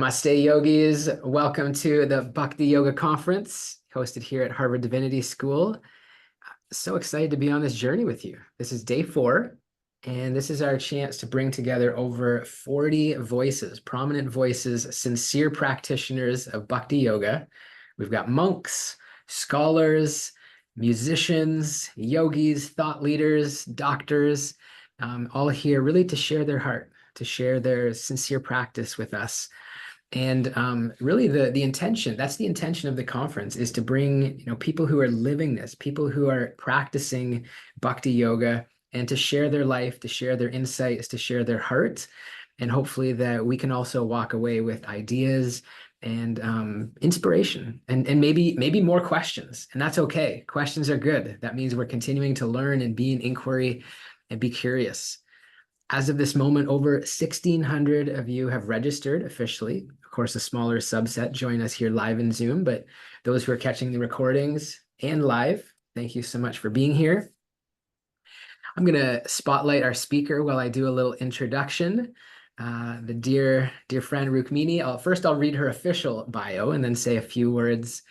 Namaste, yogis. Welcome to the Bhakti Yoga Conference, hosted here at Harvard Divinity School. So excited to be on this journey with you. This is day 4, and this is our chance to bring together over 40 voices, prominent voices, sincere practitioners of Bhakti Yoga. We've got monks, scholars, musicians, yogis, thought leaders, doctors, all here really to share their heart, to share their sincere practice with us. And really the intention, that's the intention of the conference, is to bring, people who are living this, people who are practicing Bhakti Yoga, and to share their life, to share their insights, to share their heart. And hopefully that we can also walk away with ideas and inspiration and maybe more questions. And that's okay. Questions are good. That means we're continuing to learn and be in inquiry and be curious. As of this moment, over 1,600 of you have registered officially. Of course, a smaller subset join us here live in Zoom, but those who are catching the recordings and live, thank you so much for being here. I'm going to spotlight our speaker while I do a little introduction. The dear friend Rukmini. I'll read her official bio and then say a few words.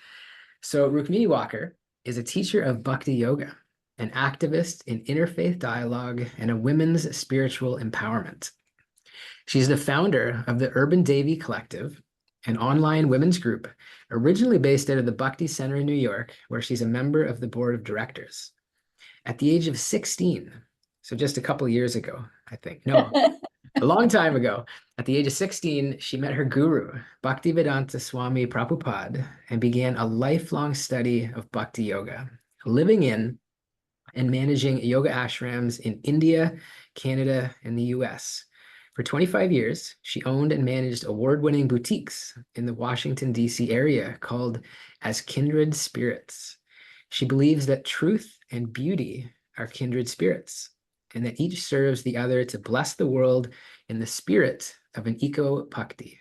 So Rukmini Walker is a teacher of Bhakti Yoga, an activist in interfaith dialogue, and a women's spiritual empowerment. She's the founder of the Urban Devi Collective, an online women's group originally based out of the Bhakti Center in New York, where she's a member of the board of directors. At the age of 16, so just a couple of years ago, I think, no, a long time ago, at the age of 16, she met her guru, Bhaktivedanta Swami Prabhupada, and began a lifelong study of Bhakti Yoga, living in and managing yoga ashrams in India, Canada, and the US. For 25 years, she owned and managed award-winning boutiques in the Washington, D.C. area called As Kindred Spirits. She believes that truth and beauty are kindred spirits, and that each serves the other to bless the world in the spirit of an eco-bhakti.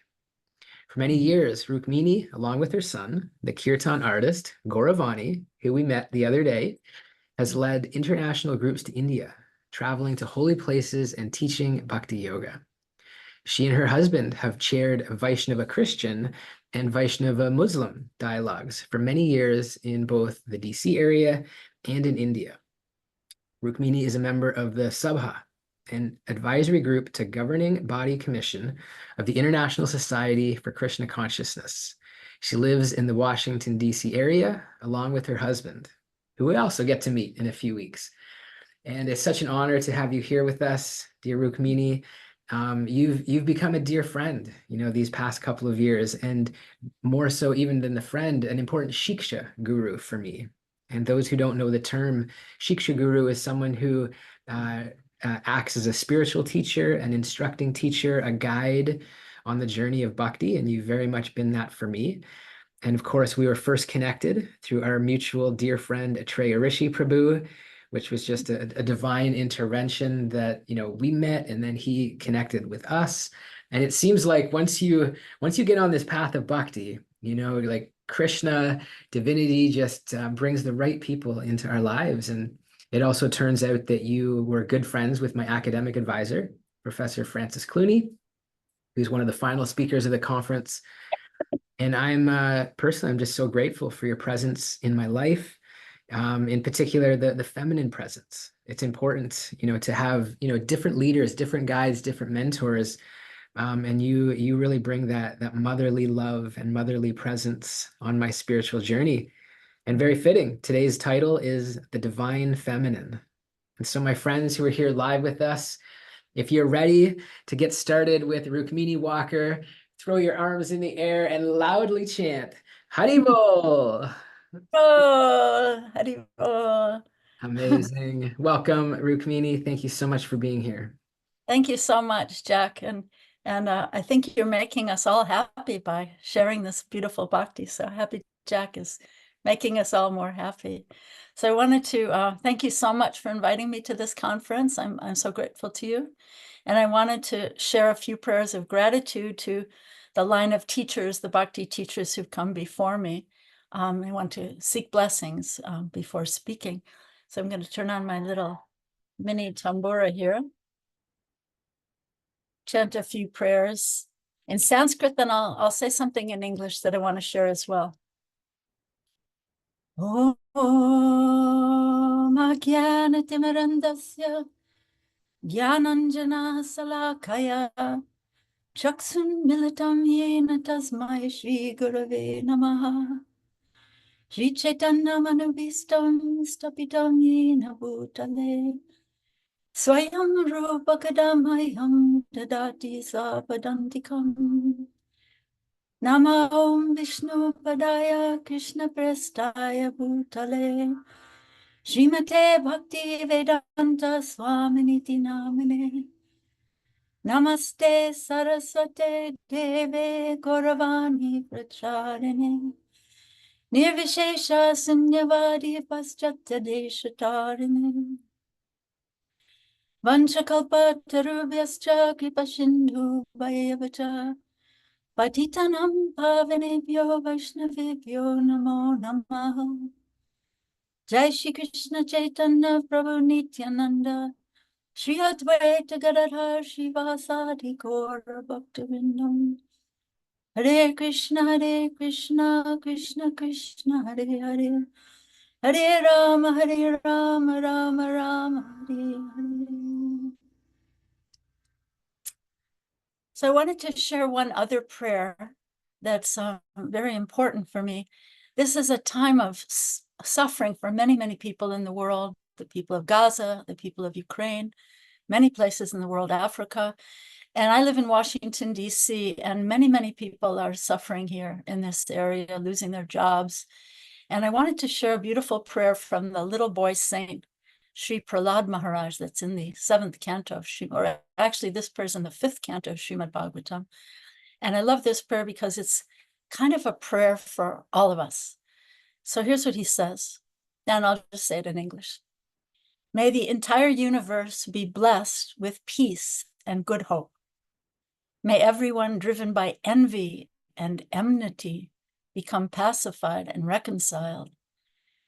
For many years, Rukmini, along with her son, the kirtan artist, Gauravani, who we met the other day, has led international groups to India, traveling to holy places and teaching Bhakti Yoga. She and her husband have chaired Vaishnava Christian and Vaishnava Muslim dialogues for many years in both the DC area and in India. Rukmini is a member of the Sabha, an advisory group to Governing Body Commission of the International Society for Krishna Consciousness. She lives in the Washington, D.C. area along with her husband, who we also get to meet in a few weeks. And it's such an honor to have you here with us, dear Rukmini. You've become a dear friend, these past couple of years, and more so even than the friend, an important Shiksha guru for me. And those who don't know the term, Shiksha guru is someone who acts as a spiritual teacher, an instructing teacher, a guide on the journey of bhakti, and you've very much been that for me. And of course, we were first connected through our mutual dear friend, Atreya Rishi Prabhu, which was just a divine intervention that, we met, and then he connected with us. And it seems like once you get on this path of bhakti, like Krishna, divinity just brings the right people into our lives. And it also turns out that you were good friends with my academic advisor, Professor Francis Clooney, who's one of the final speakers of the conference. And I'm personally, I'm just so grateful for your presence in my life, in particular, the feminine presence. It's important, to have, different leaders, different guides, different mentors. And you really bring that motherly love and motherly presence on my spiritual journey. And very fitting, today's title is The Divine Feminine. And so my friends who are here live with us, if you're ready to get started with Rukmini Walker, throw your arms in the air and loudly chant, Haribol! Oh, Haribol. Amazing. Welcome, Rukmini. Thank you so much for being here. Thank you so much, Jack. And I think you're making us all happy by sharing this beautiful bhakti. So happy Jack is making us all more happy. So I wanted to thank you so much for inviting me to this conference. I'm so grateful to you. And I wanted to share a few prayers of gratitude to the line of teachers, the bhakti teachers who've come before me. I want to seek blessings before speaking. So I'm going to turn on my little mini tambura here. Chant a few prayers in Sanskrit, then I'll say something in English that I want to share as well. Om Ajnanatirmirandasya Jnananjana Salakaya Chaksun Militam Yena Tasmai Shri Gurave Namaha Shri Chaitanya Manubhistam Stapitam Yena Bhutale Swayam Rupa Kadamayam Dadati Sapadantikam Nama Om Vishnu Padaya Krishna Prestaya Bhutale Srimate Bhakti Vedanta Swaminiti Namine Namaste Saraswate Deve Gauravani Pracharine Nirvishesha Sunyavadi Paschatya Deshatarine Vanchakalpatarubhyascha Kripasindhu Bhayavacha Patitanam Pavanebhyo Vaishnavebhyo Namo Namaha Jai Shri Krishna Chaitanya Prabhu Nityananda Shri Advaita Gadadhar Shivasadi Gaura Bhaktivinoda Hare Krishna Krishna Krishna Hare Hare Hare Rama Rama Rama Hare Hare. So I wanted to share one other prayer that's very important for me. This is a time of suffering for many, many people in the world, the people of Gaza, the people of Ukraine, many places in the world, Africa. And I live in Washington, D.C., and many, many people are suffering here in this area, losing their jobs. And I wanted to share a beautiful prayer from the little boy saint, Sri Prahlad Maharaj, that's in the 7th canto, or actually this prayer is in the 5th canto of Srimad Bhagavatam. And I love this prayer because it's kind of a prayer for all of us. So here's what he says, and I'll just say it in English. May the entire universe be blessed with peace and good hope. May everyone driven by envy and enmity become pacified and reconciled.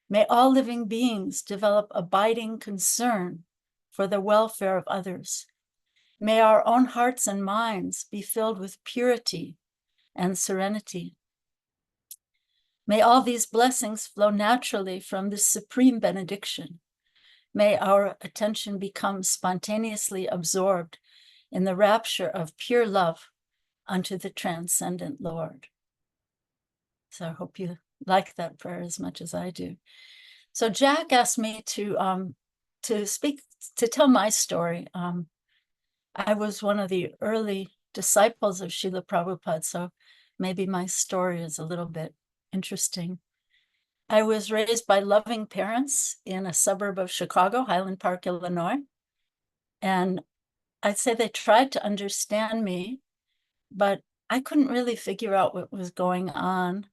May all living beings develop abiding concern for the welfare of others. May our own hearts and minds be filled with purity and serenity. May all these blessings flow naturally from this supreme benediction. May our attention become spontaneously absorbed in the rapture of pure love unto the transcendent Lord. So I hope you like that prayer as much as I do. So Jack asked me to tell my story. I was one of the early disciples of Srila Prabhupada, so maybe my story is a little bit interesting. I was raised by loving parents in a suburb of Chicago, Highland Park, Illinois. And I'd say they tried to understand me, but I couldn't really figure out what was going on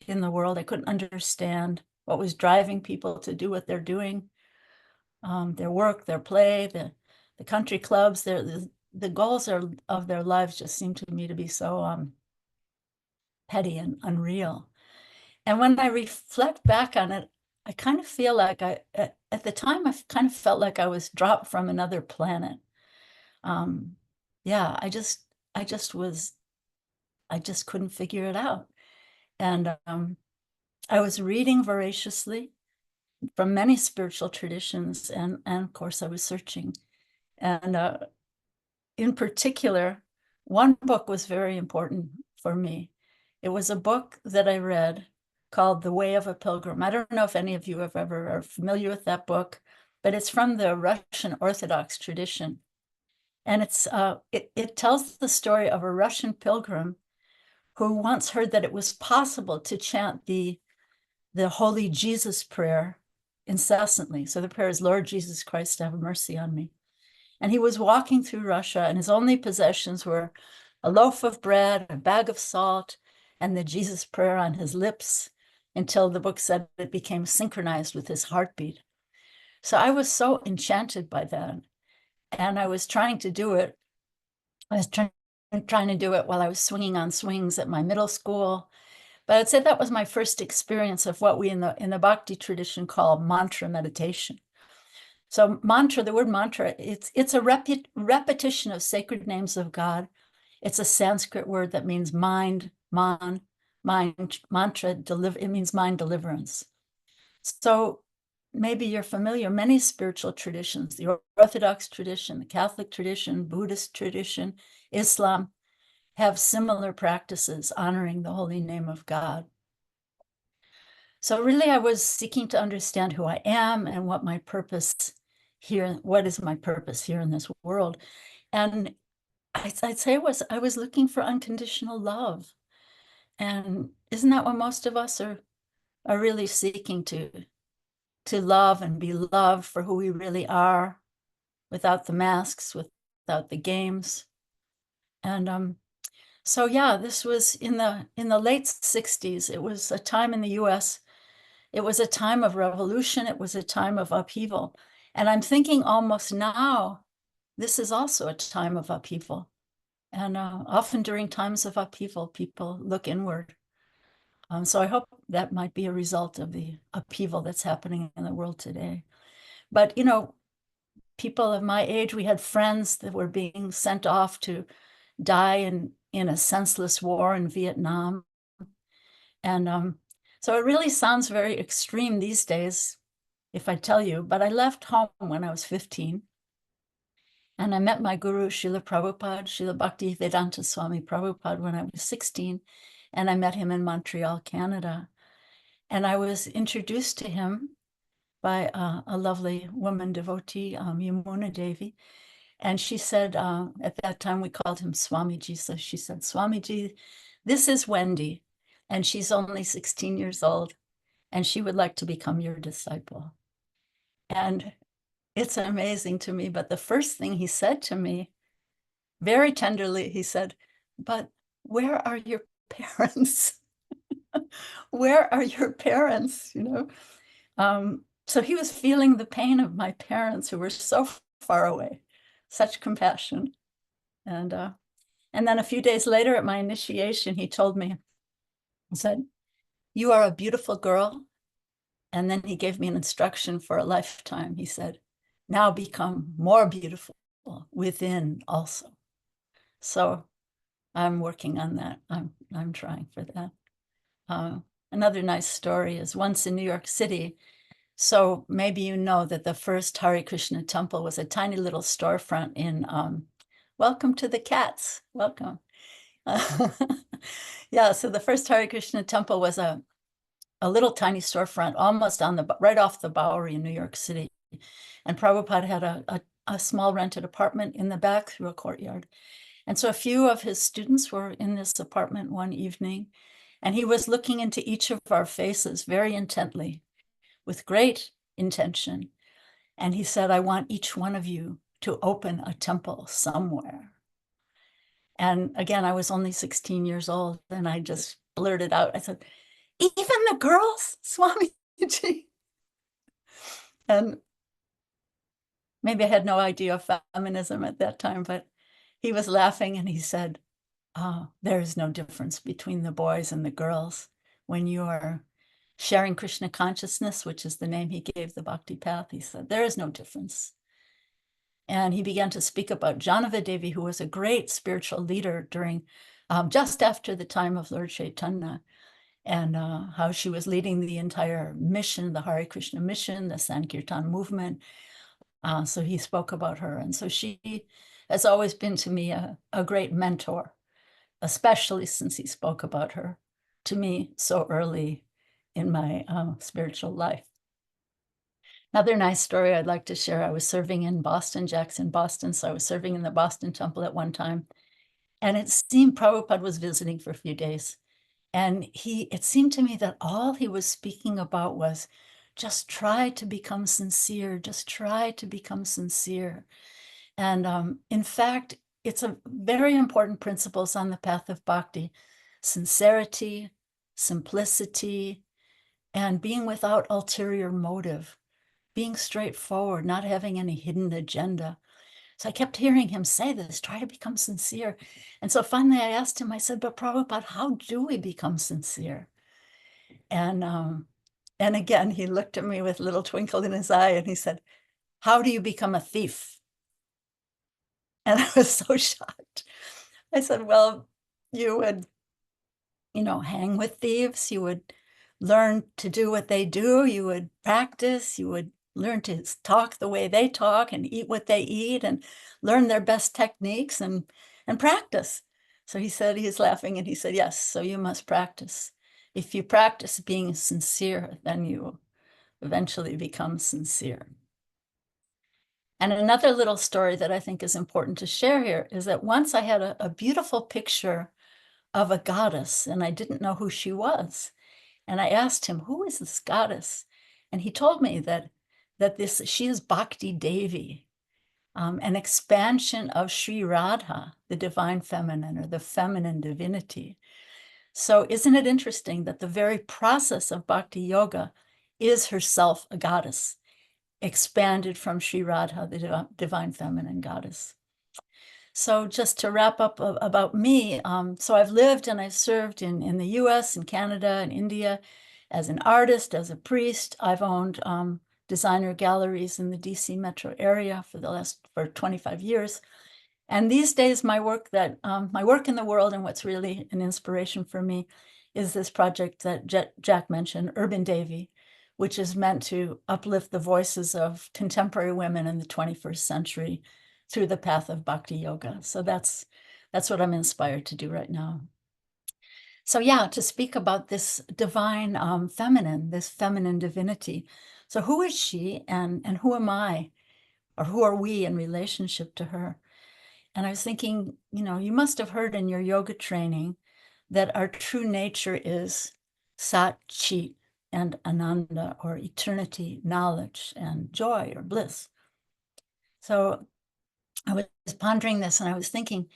in the world. I couldn't understand what was driving people to do what they're doing, their work, their play, the country clubs, the goals of their lives just seemed to me to be so petty and unreal. And when I reflect back on it, I kind of feel like at the time, I kind of felt like I was dropped from another planet. Yeah, I just couldn't figure it out. And I was reading voraciously from many spiritual traditions, and of course I was searching. And in particular, one book was very important for me. It was a book that I read called The Way of a Pilgrim. I don't know if any of you are familiar with that book, but it's from the Russian Orthodox tradition. And it tells the story of a Russian pilgrim who once heard that it was possible to chant the Holy Jesus prayer incessantly. So the prayer is, Lord Jesus Christ, have mercy on me. And he was walking through Russia, and his only possessions were a loaf of bread, a bag of salt, and the Jesus prayer on his lips, until the book said it became synchronized with his heartbeat. So I was so enchanted by that. And I was trying to do it. I was trying to do it while I was swinging on swings at my middle school. But I'd say that was my first experience of what we in the Bhakti tradition call mantra meditation. So mantra, the word mantra, it's a repetition of sacred names of God It's a Sanskrit word that means mind, mind, mantra, it means mind deliverance. So maybe you're familiar, many spiritual traditions, the Orthodox tradition, the Catholic tradition, Buddhist tradition, Islam, have similar practices honoring the holy name of God. So really, I was seeking to understand who I am and what my purpose here, what is my purpose here in this world. And I'd say I was looking for unconditional love. And isn't that what most of us are really seeking to love and be loved for who we really are, without the masks, without the games. And so yeah, this was in the late 60s. It was a time in the US. It was a time of revolution. It was a time of upheaval. And I'm thinking almost now, this is also a time of upheaval. And often during times of upheaval, people look inward. So I hope that might be a result of the upheaval that's happening in the world today. But, you know, people of my age, we had friends that were being sent off to die in a senseless war in Vietnam. And so it really sounds very extreme these days, if I tell you, but I left home when I was 15. And I met my guru, Srila Prabhupada, Srila Bhakti Vedanta Swami Prabhupada, when I was 16. And I met him in Montreal, Canada. And I was introduced to him by a lovely woman devotee, Yamuna Devi. And she said, at that time we called him Swamiji. So she said, Swamiji, this is Wendy, and she's only 16 years old, and she would like to become your disciple. And it's amazing to me. But the first thing he said to me, very tenderly, he said, but where are your parents? Where are your parents? You know? So he was feeling the pain of my parents who were so far away, such compassion. And then a few days later at my initiation, he told me, he said, you are a beautiful girl. And then he gave me an instruction for a lifetime. He said, now become more beautiful within also. So I'm working on that. I'm trying for that. Another nice story is once in New York City. So maybe you know that the first Hare Krishna temple was a tiny little storefront in, welcome to the cats, welcome. Yeah, so the first Hare Krishna temple was a little tiny storefront almost right off the Bowery in New York City. And Prabhupada had a small rented apartment in the back through a courtyard. And so a few of his students were in this apartment one evening, and he was looking into each of our faces very intently, with great intention. And he said, I want each one of you to open a temple somewhere. And again, I was only 16 years old, and I just blurted out, I said, even the girls, Swamiji? And maybe I had no idea of feminism at that time, but he was laughing and he said, oh, there is no difference between the boys and the girls when you are sharing Krishna consciousness, which is the name he gave the Bhakti path. He said, there is no difference. And he began to speak about Janava Devi, who was a great spiritual leader during, just after the time of Lord Chaitanya, and how she was leading the entire mission, the Hare Krishna mission, the Sankirtan movement. So he spoke about her. And so she has always been to me a great mentor, especially since he spoke about her to me so early in my spiritual life. Another nice story I'd like to share. I was serving in Boston, Jackson, Boston. So I was serving in the Boston temple at one time. And it seemed Prabhupada was visiting for a few days. And it seemed to me that all he was speaking about was just try to become sincere, just try to become sincere. And in fact, it's a very important principles on the path of bhakti: sincerity, simplicity, and being without ulterior motive, being straightforward, not having any hidden agenda. So I kept hearing him say this, try to become sincere. And so finally I asked him, I said, but Prabhupada, how do we become sincere? And again, he looked at me with a little twinkle in his eye and he said, how do you become a thief? And I was so shocked. I said, well, you would, hang with thieves. You would learn to do what they do. You would practice. You would learn to talk the way they talk and eat what they eat and learn their best techniques and practice. So he said, he's laughing, and he said, yes, so you must practice. If you practice being sincere, then you eventually become sincere. And another little story that I think is important to share here is that once I had a beautiful picture of a goddess, and I didn't know who she was. And I asked him, who is this goddess? And he told me that she is Bhakti Devi, an expansion of Sri Radha, the divine feminine, or the feminine divinity. So isn't it interesting that the very process of Bhakti Yoga is herself a goddess, expanded from Sri Radha, the divine feminine goddess? So just to wrap up about me, so I've lived and I've served in the US and Canada and India as an artist, as a priest. I've owned designer galleries in the DC metro area for 25 years. And these days, my work in the world, and what's really an inspiration for me, is this project that Jack mentioned, Urban Devi, which is meant to uplift the voices of contemporary women in the 21st century through the path of Bhakti Yoga. So that's what I'm inspired to do right now. So yeah, to speak about this divine feminine, this feminine divinity. So who is she, and who am I, or who are we in relationship to her? And I was thinking, you must have heard in your yoga training that our true nature is Sat, Chit, and Ananda, or eternity, knowledge, and joy, or bliss. So I was pondering this, and I was thinking,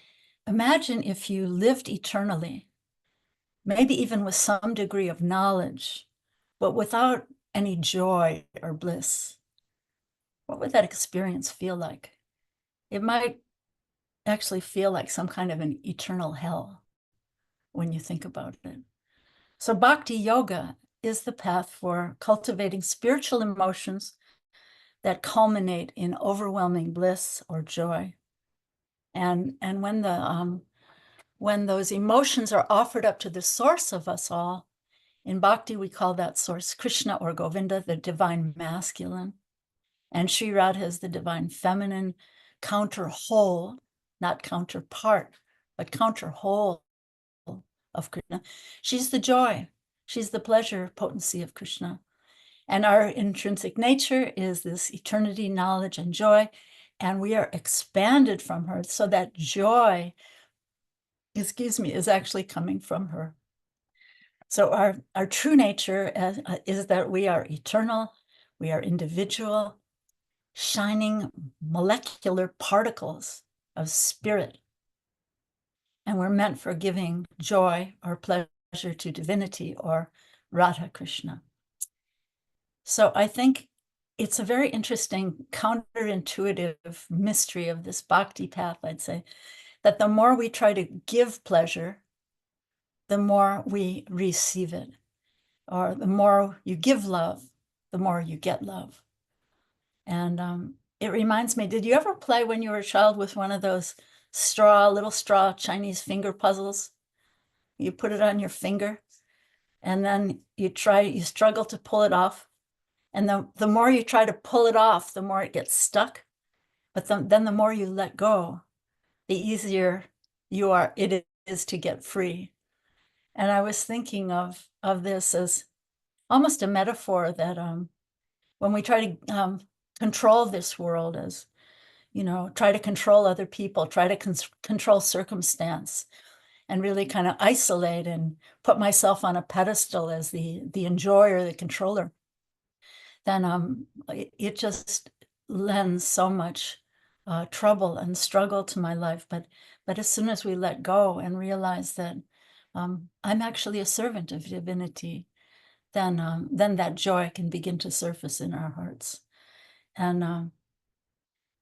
imagine if you lived eternally, maybe even with some degree of knowledge, but without any joy or bliss. What would that experience feel like? It might actually feel like some kind of an eternal hell when you think about it. So Bhakti Yoga is the path for cultivating spiritual emotions that culminate in overwhelming bliss or joy. And when those emotions are offered up to the source of us all, in Bhakti we call that source Krishna or Govinda, the divine masculine, and Sri Radha is the divine feminine, counter whole, not counterpart, but counter whole of Krishna. She's the joy, she's the pleasure potency of Krishna. And our intrinsic nature is this eternity, knowledge, and joy. And we are expanded from her. So that joy, is actually coming from her. So our true nature is that we are eternal, we are individual, shining molecular particles of spirit. And we're meant for giving joy or pleasure to divinity, or Radha Krishna. So I think it's a very interesting counterintuitive mystery of this bhakti path, I'd say, that the more we try to give pleasure, the more we receive it. Or the more you give love, the more you get love. And it reminds me, did you ever play when you were a child with one of those little straw Chinese finger puzzles? You put it on your finger, and then you struggle to pull it off. And the more you try to pull it off, the more it gets stuck. But then the more you let go, the easier it is to get free. And I was thinking of this as almost a metaphor that when we try to control this world, as try to control other people, try to control circumstance, and really kind of isolate and put myself on a pedestal as the enjoyer, the controller, then it just lends so much trouble and struggle to my life. But as soon as we let go and realize that I'm actually a servant of divinity, then that joy can begin to surface in our hearts. And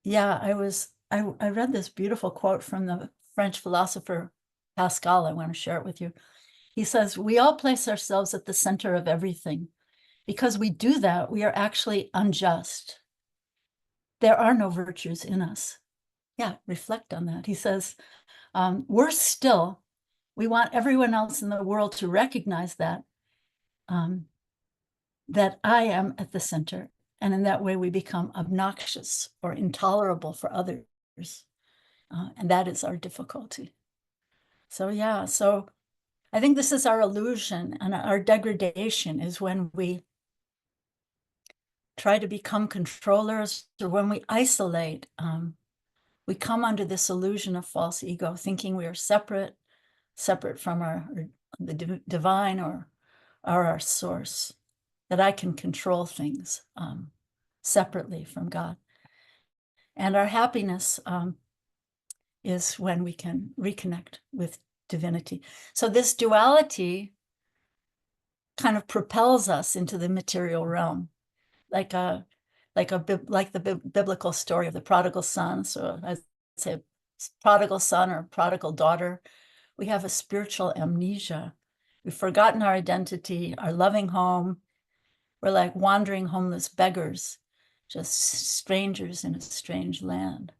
yeah, I read this beautiful quote from the French philosopher Pascal. I want to share it with you. He says, "We all place ourselves at the center of everything. Because we do that, we are actually unjust. There are no virtues in us. reflect on that. He says, we're still, we want everyone else in the world to recognize that, that I am at the center. And in that way, we become obnoxious or intolerable for others. And that is our difficulty. So, so I think this is our illusion, and our degradation is when we try to become controllers, or when we isolate. We come under this illusion of false ego, thinking we are separate from the divine or our source, that I can control things separately from God. And our happiness is when we can reconnect with divinity. So this duality kind of propels us into the material realm, like the biblical story of the prodigal son. So I'd say prodigal son or prodigal daughter. We have a spiritual amnesia. We've forgotten our identity, our loving home. We're like wandering homeless beggars, just strangers in a strange land.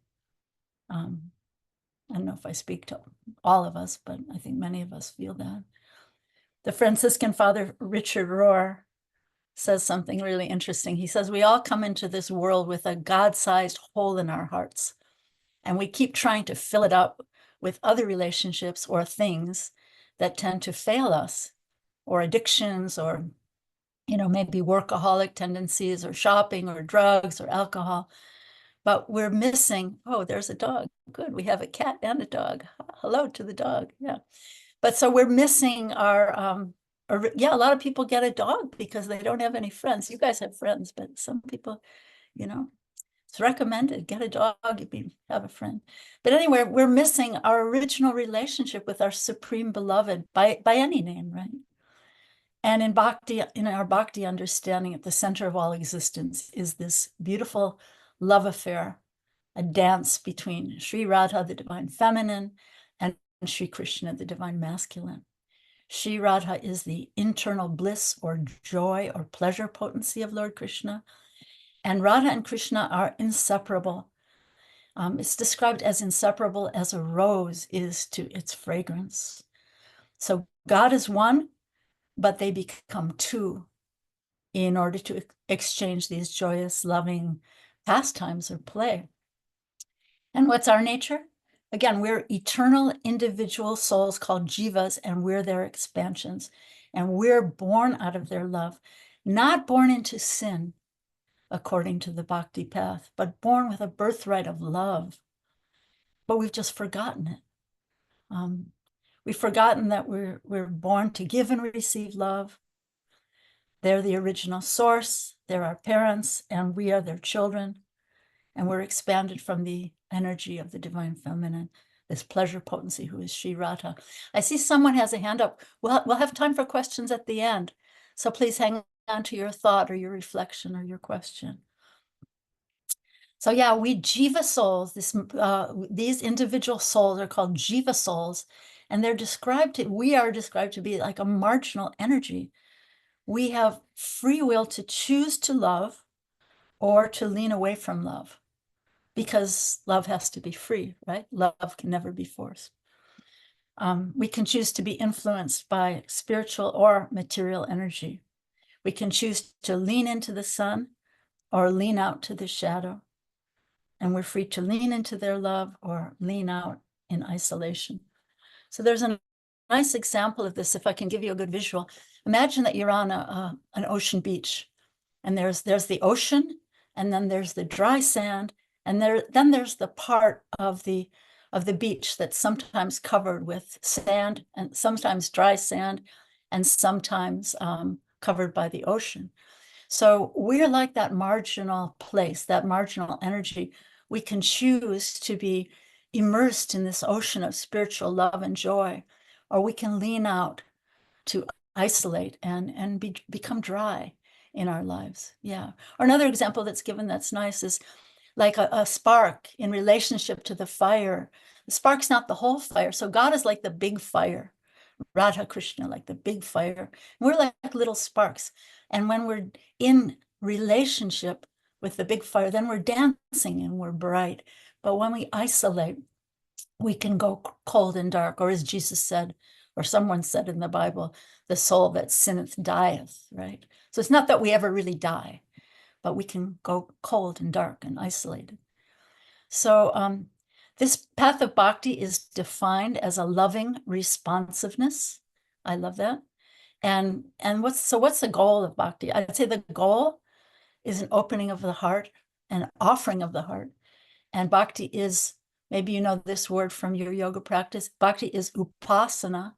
I don't know if I speak to all of us, but I think many of us feel that. The Franciscan Father Richard Rohr says something really interesting. He says, we all come into this world with a God-sized hole in our hearts, and we keep trying to fill it up with other relationships or things that tend to fail us, or addictions, or maybe workaholic tendencies, or shopping, or drugs, or alcohol. But we're missing, oh, there's a dog. Good, we have a cat and a dog. Hello to the dog, yeah. But so we're missing our, a lot of people get a dog because they don't have any friends. You guys have friends, but some people, it's recommended, get a dog if you have a friend. But anyway, we're missing our original relationship with our supreme beloved by any name, right? And in Bhakti, in our Bhakti understanding, at the center of all existence is this beautiful love affair, a dance between Sri Radha, the divine feminine, and Sri Krishna, the divine masculine. Sri Radha is the internal bliss or joy or pleasure potency of Lord Krishna. And Radha and Krishna are inseparable. It's described as inseparable as a rose is to its fragrance. So God is one, but they become two in order to exchange these joyous, loving pastimes or play. And what's our nature? Again, we're eternal individual souls called jivas, and we're their expansions. And we're born out of their love, not born into sin, according to the bhakti path, but born with a birthright of love. But we've just forgotten it. We've forgotten that we're born to give and receive love. They're the original source, they're our parents, and we are their children. And we're expanded from the energy of the divine feminine, this pleasure potency who is Sri Radha. I see someone has a hand up. We'll have time for questions at the end. So please hang on to your thought or your reflection or your question. So yeah, we jiva souls, these individual souls are called jiva souls, and we are described to be like a marginal energy. We have free will to choose to love or to lean away from love, because love has to be free, right? Love can never be forced. We can choose to be influenced by spiritual or material energy. We can choose to lean into the sun or lean out to the shadow. And we're free to lean into their love or lean out in isolation. So there's a nice example of this, if I can give you a good visual. Imagine that you're on an ocean beach, and there's the ocean, and then there's the dry sand, and then there's the part of the beach that's sometimes covered with sand, and sometimes dry sand, and sometimes covered by the ocean. So we're like that marginal place, that marginal energy. We can choose to be immersed in this ocean of spiritual love and joy, or we can lean out to isolate and become dry in our lives. Yeah. Or another example that's given that's nice is like a spark in relationship to the fire. The spark's not the whole fire. So God is like the big fire. Radha Krishna, like the big fire. We're like little sparks. And when we're in relationship with the big fire, then we're dancing and we're bright. But when we isolate, we can go cold and dark, or as Jesus said, or someone said in the Bible, the soul that sinneth dieth, right? So it's not that we ever really die, but we can go cold and dark and isolated. So this path of bhakti is defined as a loving responsiveness. I love that. And what's the goal of bhakti? I'd say the goal is an opening of the heart, an offering of the heart. And bhakti is, maybe you know this word from your yoga practice, bhakti is upasana,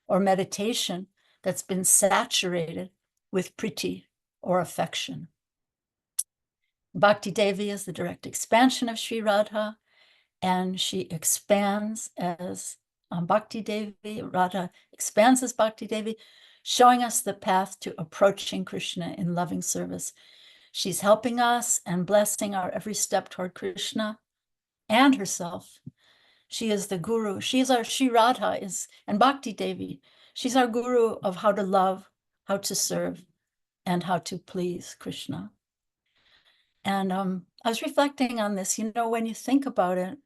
or meditation, that's been saturated with priti, or affection. Bhakti Devi is the direct expansion of Sri Radha, and she expands as Bhakti Devi. Radha expands as Bhakti Devi, showing us the path to approaching Krishna in loving service. She's helping us and blessing our every step toward Krishna and herself. She is the guru. She is our Sri Radha and Bhakti Devi. She's our guru of how to love, how to serve, and how to please Krishna. And I was reflecting on this, when you think about it,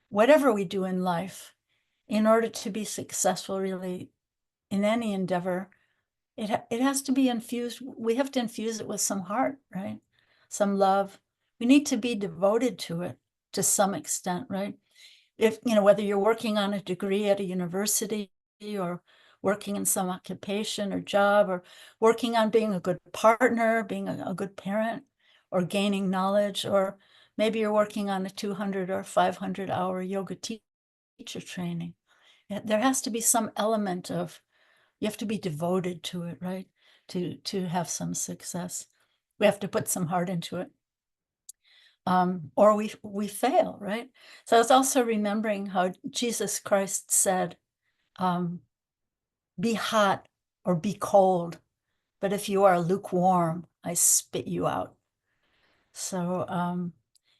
whatever we do in life, in order to be successful really in any endeavor, it has to be infused. We have to infuse it with some heart, right? Some love. We need to be devoted to it to some extent, right? If, whether you're working on a degree at a university, or working in some occupation or job, or working on being a good partner, being a good parent, or gaining knowledge, or maybe you're working on a 200 or 500 hour yoga teacher training. There has to be some element of, you have to be devoted to it, right? To have some success. We have to put some heart into it. Or we fail, right? So I was also remembering how Jesus Christ said, be hot or be cold, but if you are lukewarm, I spit you out. So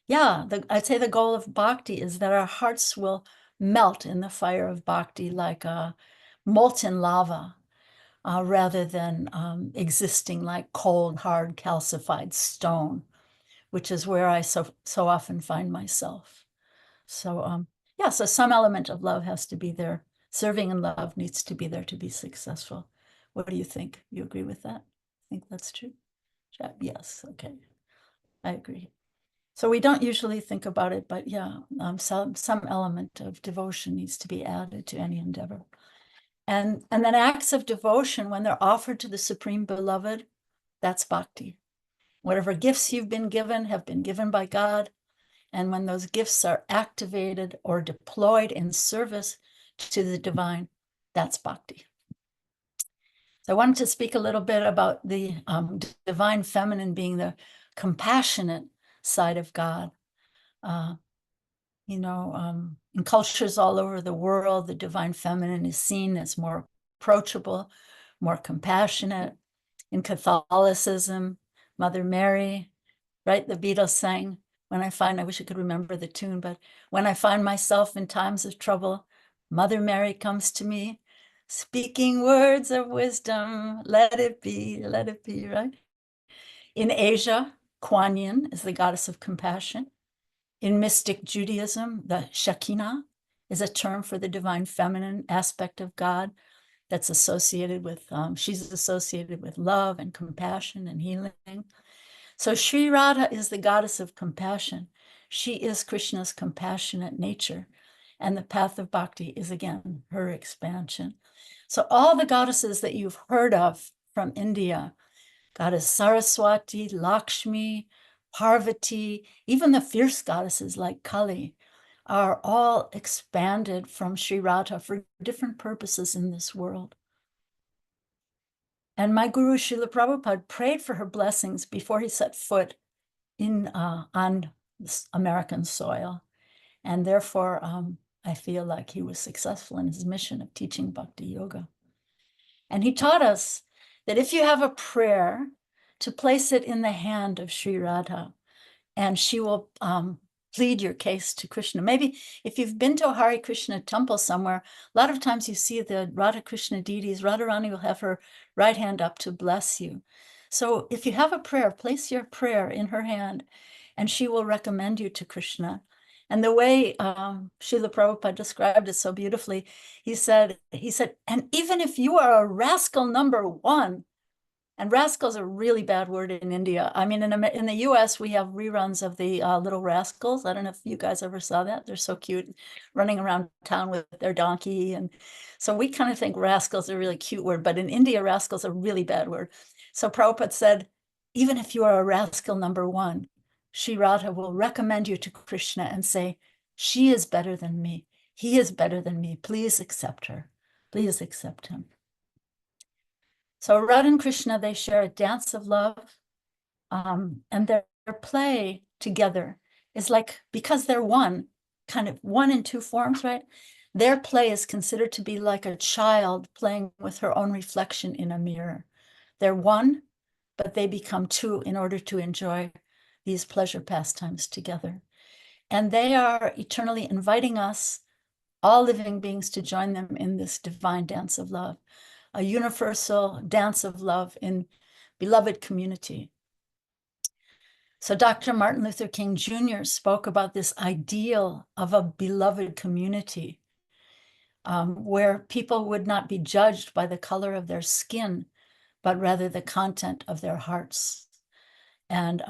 yeah, I'd say the goal of bhakti is that our hearts will melt in the fire of bhakti like a molten lava, rather than existing like cold, hard, calcified stone, which is where I so often find myself. So yeah, so some element of love has to be there. Serving in love needs to be there to be successful. What do you think? You agree with that? I think that's true. Yes, okay, I agree. So we don't usually think about it, but yeah, some element of devotion needs to be added to any endeavor. And then acts of devotion, when they're offered to the Supreme Beloved, that's bhakti. Whatever gifts you've been given have been given by God. And when those gifts are activated or deployed in service to the divine, that's bhakti. So I wanted to speak a little bit about the divine feminine being the compassionate side of God. In cultures all over the world, the divine feminine is seen as more approachable, more compassionate. In Catholicism, Mother Mary, right? The Beatles sang, I wish I could remember the tune, but when I find myself in times of trouble, Mother Mary comes to me, speaking words of wisdom, let it be, right? In Asia, Kuan Yin is the goddess of compassion. In mystic Judaism, the Shekinah is a term for the divine feminine aspect of God that's associated with, she's associated with love and compassion and healing. So Sri Radha is the goddess of compassion. She is Krishna's compassionate nature. And the path of bhakti is, again, her expansion. So all the goddesses that you've heard of from India, goddess Saraswati, Lakshmi, Parvati, even the fierce goddesses like Kali, are all expanded from Sri Radha for different purposes in this world. And my guru, Srila Prabhupada, prayed for her blessings before he set foot on American soil. And therefore, I feel like he was successful in his mission of teaching Bhakti Yoga. And he taught us that if you have a prayer, to place it in the hand of Sri Radha, and she will plead your case to Krishna. Maybe if you've been to a Hare Krishna temple somewhere, a lot of times you see the Radha Krishna deities, Radharani will have her right hand up to bless you. So if you have a prayer, place your prayer in her hand and she will recommend you to Krishna. And the way Srila Prabhupada described it so beautifully, he said, and even if you are a rascal number one, and rascal is a really bad word in India. I mean, in the US, we have reruns of the Little Rascals. I don't know if you guys ever saw that. They're so cute, running around town with their donkey. And so we kind of think rascal's a really cute word, but in India, rascal's a really bad word. So Prabhupada said, even if you are a rascal number one, Sri Radha will recommend you to Krishna and say, she is better than me. He is better than me. Please accept her. Please accept him. So Radha and Krishna, they share a dance of love, and their play together is like, because they're one, kind of one in two forms, right? Their play is considered to be like a child playing with her own reflection in a mirror. They're one, but they become two in order to enjoy these pleasure pastimes together. And they are eternally inviting us, all living beings, to join them in this divine dance of love, a universal dance of love in beloved community. So Dr. Martin Luther King Jr. spoke about this ideal of a beloved community, where people would not be judged by the color of their skin, but rather the content of their hearts. And,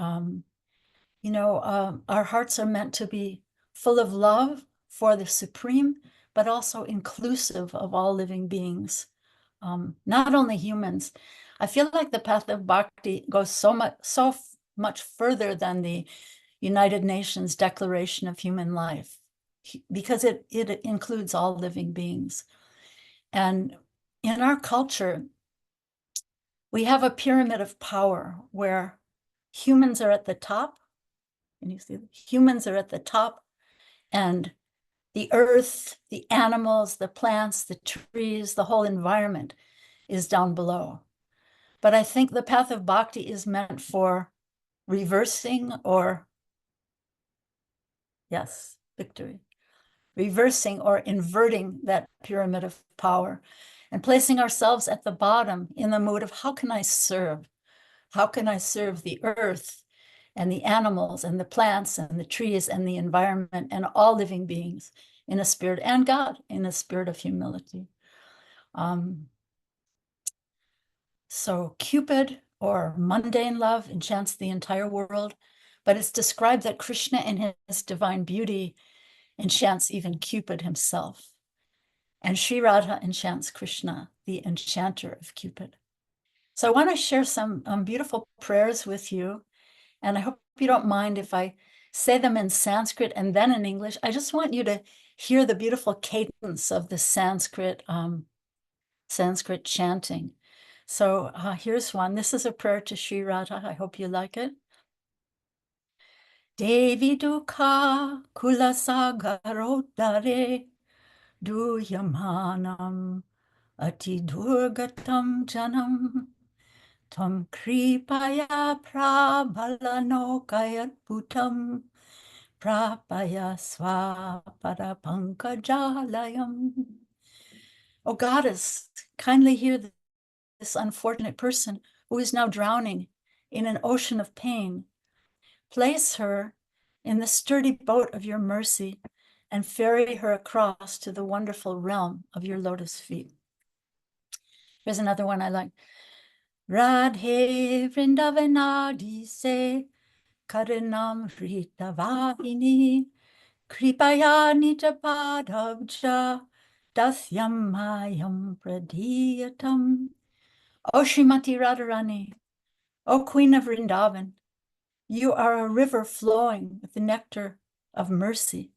our hearts are meant to be full of love for the Supreme, but also inclusive of all living beings. Not only humans. I feel like the path of bhakti goes so much further than the United Nations Declaration of Human Life, because it includes all living beings. And in our culture, we have a pyramid of power where humans are at the top, and you see humans are at the top, and the earth, the animals, the plants, the trees, the whole environment is down below. But I think the path of bhakti is meant for reversing, or, yes, victory, reversing or inverting that pyramid of power and placing ourselves at the bottom in the mood of, how can I serve? How can I serve the earth and the animals and the plants and the trees and the environment and all living beings in a spirit, and God in a spirit of humility? So Cupid, or mundane love, enchants the entire world, but it's described that Krishna in his divine beauty enchants even Cupid himself. And Sri Radha enchants Krishna, the enchanter of Cupid. So I want to share some beautiful prayers with you, and I hope you don't mind if I say them in Sanskrit and then in English. I just want you to hear the beautiful cadence of the Sanskrit chanting. So here's one. This is a prayer to Sri Radha. I hope you like it. Devi Dukha Kulasagarotare Duyamanam Ati Durgatam Janam Tam Kripaya Prabalanokayat Bhutam Prapaya Swapada Pankajalayam. Oh Goddess, kindly hear this unfortunate person who is now drowning in an ocean of pain. Place her in the sturdy boat of your mercy and ferry her across to the wonderful realm of your lotus feet. Here's another one I like. Radhe Vrindavanadi se Karinam Rita Vahini Kripaya Nitapadabja Dasyam Mayam Pradiyatam. O Srimati Radharani, O Queen of Vrindavan, you are a river flowing with the nectar of mercy.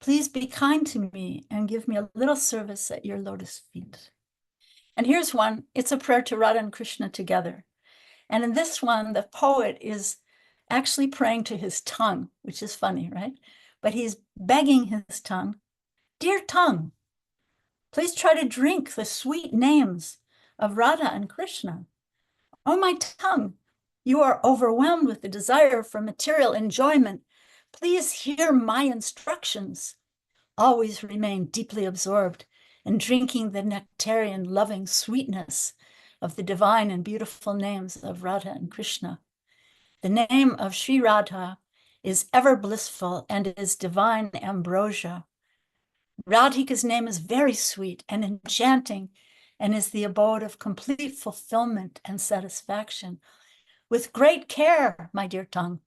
Please be kind to me and give me a little service at your lotus feet. And here's one. It's a prayer to Radha and Krishna together. And in this one, the poet is actually praying to his tongue, which is funny, right? But he's begging his tongue, dear tongue, please try to drink the sweet names of Radha and Krishna. Oh, my tongue, you are overwhelmed with the desire for material enjoyment. Please hear my instructions. Always remain deeply absorbed in drinking the nectarian loving sweetness of the divine and beautiful names of Radha and Krishna. The name of Sri Radha is ever blissful and is divine ambrosia. Radhika's name is very sweet and enchanting and is the abode of complete fulfillment and satisfaction. With great care, my dear tongue,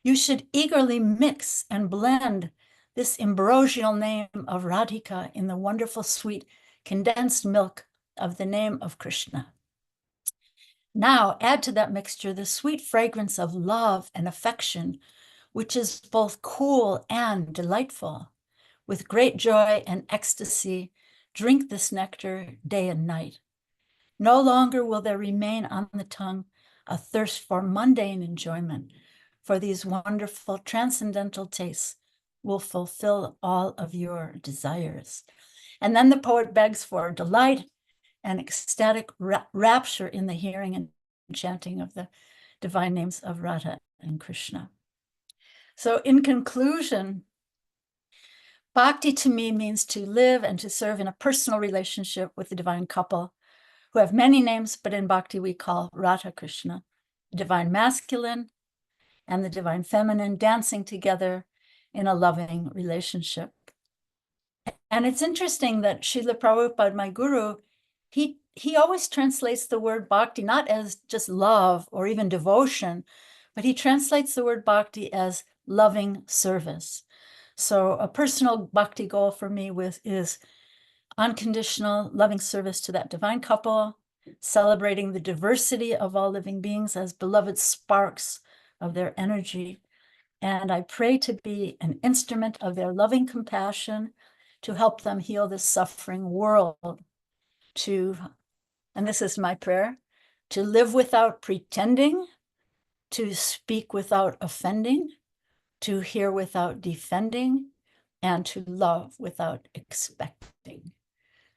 you should eagerly mix and blend this ambrosial name of Radhika in the wonderful sweet condensed milk of the name of Krishna. Now add to that mixture the sweet fragrance of love and affection, which is both cool and delightful. With great joy and ecstasy, drink this nectar day and night. No longer will there remain on the tongue a thirst for mundane enjoyment, for these wonderful transcendental tastes will fulfill all of your desires. And then the poet begs for delight and ecstatic rapture in the hearing and chanting of the divine names of Radha and Krishna. So in conclusion, Bhakti to me means to live and to serve in a personal relationship with the divine couple who have many names, but in Bhakti we call Radha Krishna, the divine masculine and the divine feminine dancing together in a loving relationship. And it's interesting that Srila Prabhupada, my guru, he always translates the word bhakti not as just love or even devotion, but he translates the word bhakti as loving service. So a personal bhakti goal for me is unconditional loving service to that divine couple, celebrating the diversity of all living beings as beloved sparks of their energy. And I pray to be an instrument of their loving compassion to help them heal this suffering world, and this is my prayer, to live without pretending, to speak without offending, to hear without defending, and to love without expecting.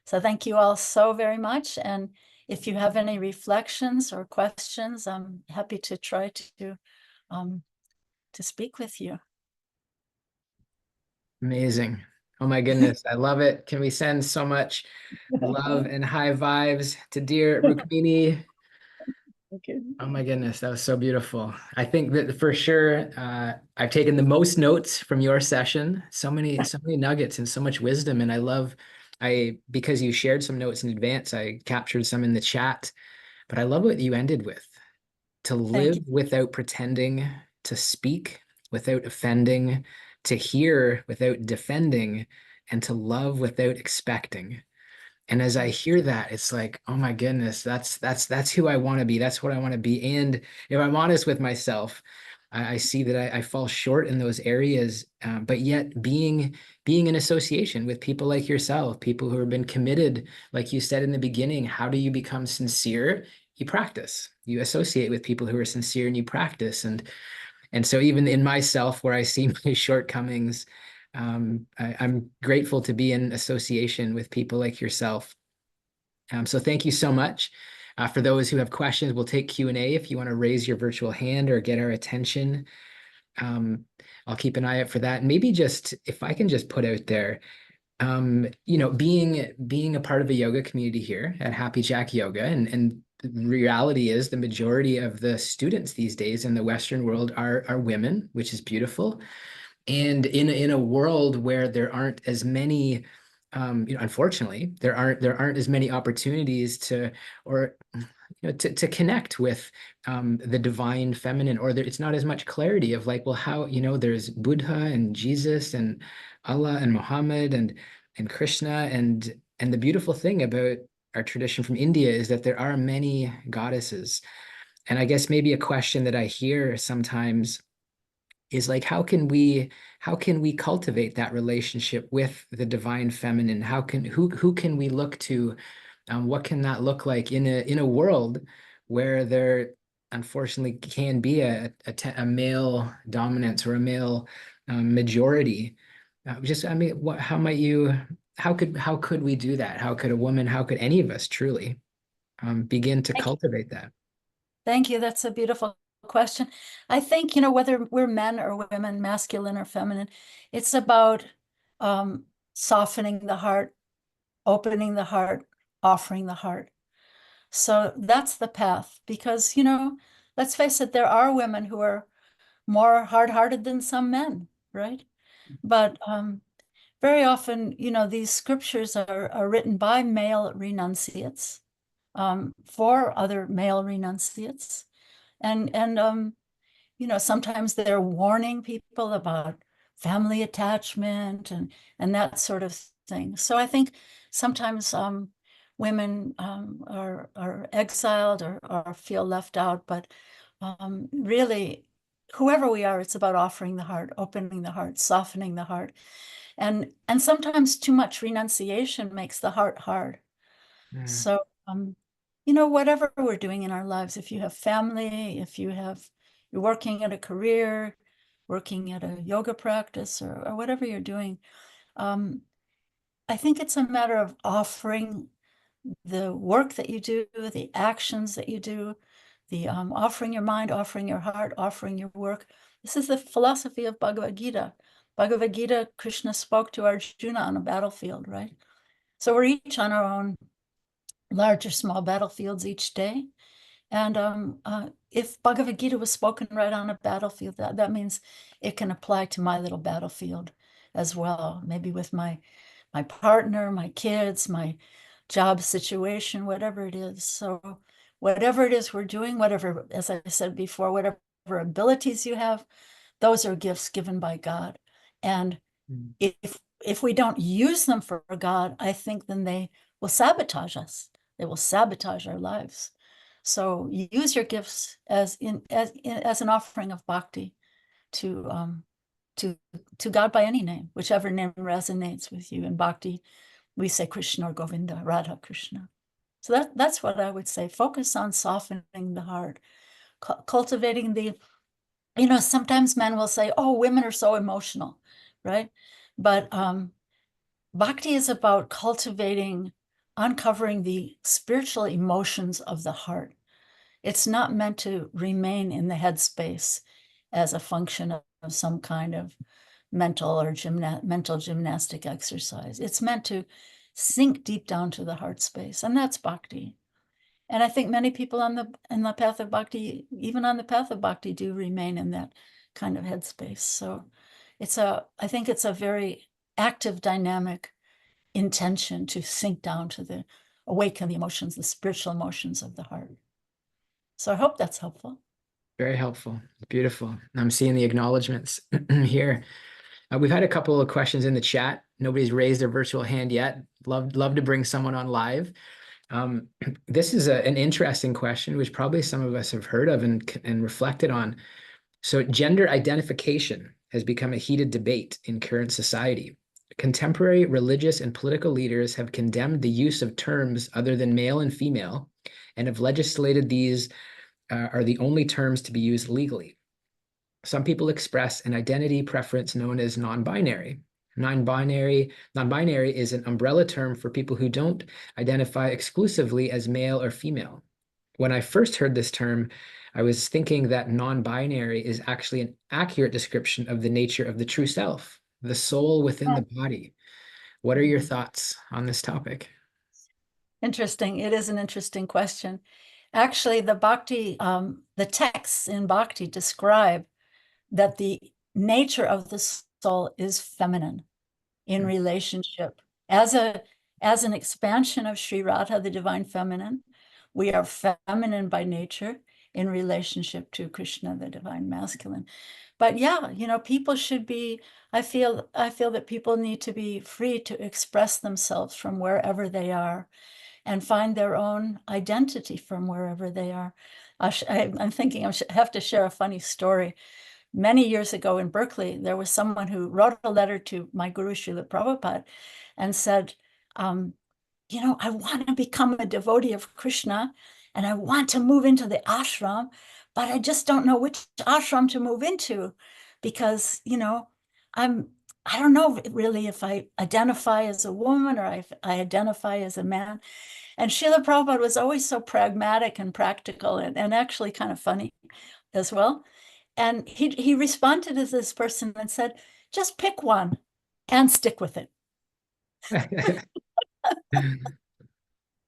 So thank you all so very much. And if you have any reflections or questions, I'm happy to try to speak with you. Amazing. Oh my goodness, I love it. Can we send so much love and high vibes to dear Rukmini? Okay. Oh my goodness, that was so beautiful. I think that for sure, I've taken the most notes from your session. So many nuggets and so much wisdom. And because you shared some notes in advance, I captured some in the chat. But I love what you ended with: to Thank live you. without pretending, to speak without offending, to hear without defending, and to love without expecting. And as I hear that, it's like, oh my goodness, that's who I want to be. That's what I want to be. And if I'm honest with myself, I see that I fall short in those areas. But yet, being in association with people like yourself, people who have been committed, like you said in the beginning, how do you become sincere? You practice. You associate with people who are sincere, and you practice. And so even in myself, where I see my shortcomings, I'm grateful to be in association with people like yourself. So thank you so much. For those who have questions, we'll take Q&A if you want to raise your virtual hand or get our attention. I'll keep an eye out for that. And maybe just, if I can just put out there, being a part of a yoga community here at Happy Jack Yoga, and the reality is the majority of the students these days in the Western world are women, which is beautiful. And in a world where there aren't as many, unfortunately, there aren't as many opportunities to connect with the divine feminine, or it's not as much clarity of like, well, how, there's Buddha and Jesus and Allah and Muhammad and Krishna, and the beautiful thing about our tradition from India is that there are many goddesses. And I guess maybe a question that I hear sometimes is like, how can we cultivate that relationship with the divine feminine? Who can we look to? What can that look like in a world where there unfortunately can be a male dominance or a male majority? I mean, how could we do that? How could a woman, how could any of us truly begin to Thank you. cultivate that? Thank you. That's a beautiful question. I think, whether we're men or women, masculine or feminine, it's about softening the heart, opening the heart, offering the heart. So that's the path, because, you know, let's face it, there are women who are more hard-hearted than some men, right? But very often, you know, these scriptures are written by male renunciates for other male renunciates. And you know, sometimes they're warning people about family attachment and that sort of thing. So I think sometimes women are exiled or feel left out, but really, whoever we are, it's about offering the heart, opening the heart, softening the heart. And sometimes too much renunciation makes the heart hard. Mm, So, you know, whatever we're doing in our lives, if you have family, if you're working at a career, working at a yoga practice, or whatever you're doing, um, I think it's a matter of offering the work that you do, the actions that you do, the offering your mind, offering your heart, offering your work. This is the philosophy of Bhagavad Gita. Bhagavad Gita, Krishna spoke to Arjuna on a battlefield, right? So we're each on our own large or small battlefields each day. And if Bhagavad Gita was spoken right on a battlefield, that means it can apply to my little battlefield as well, maybe with my partner, my kids, my job situation, whatever it is. So whatever it is we're doing, whatever, as I said before, whatever abilities you have, those are gifts given by God. And mm. if we don't use them for God, I think then they will sabotage us. They will sabotage our lives. So use your gifts as an offering of bhakti to to to God by any name, whichever name resonates with you. In bhakti, we say Krishna or Govinda, Radha Krishna. So that's what I would say. Focus on softening the heart, cultivating the, you know, sometimes men will say, oh, women are so emotional, right? But bhakti is about cultivating, uncovering the spiritual emotions of the heart. It's not meant to remain in the headspace as a function of some kind of mental or mental gymnastic exercise. It's meant to sink deep down to the heart space, and that's bhakti. And I think many people on the path of bhakti, even on the path of bhakti, do remain in that kind of headspace. So I think it's a very active, dynamic intention to sink down to awaken the emotions, the spiritual emotions of the heart. So I hope that's helpful. Very helpful. Beautiful. I'm seeing the acknowledgements here. We've had a couple of questions in the chat. Nobody's raised their virtual hand yet. Love to bring someone on live. Um, this is an interesting question, which probably some of us have heard of and reflected on. So, gender identification has become a heated debate in current society. Contemporary religious and political leaders have condemned the use of terms other than male and female and have legislated these are the only terms to be used legally. Some people express an identity preference known as non-binary. Non-binary is an umbrella term for people who don't identify exclusively as male or female. When I first heard this term, I was thinking that non-binary is actually an accurate description of the nature of the true self, the soul within the body. What are your thoughts on this topic? Interesting. It is an interesting question. Actually, the texts in Bhakti describe that the nature of the soul is feminine in relationship. As an expansion of Sri Radha, the divine feminine, we are feminine by nature in relationship to Krishna, the divine masculine. But yeah, you know, people should be, I feel that people need to be free to express themselves from wherever they are and find their own identity from wherever they are. I'm thinking I have to share a funny story. Many years ago in Berkeley, there was someone who wrote a letter to my guru, Srila Prabhupada, and said, you know, I want to become a devotee of Krishna and I want to move into the ashram, but I just don't know which ashram to move into because, you know, I don't know really if I identify as a woman or if I identify as a man. And Srila Prabhupada was always so pragmatic and practical and actually kind of funny as well. And he responded to this person and said, just pick one and stick with it. I love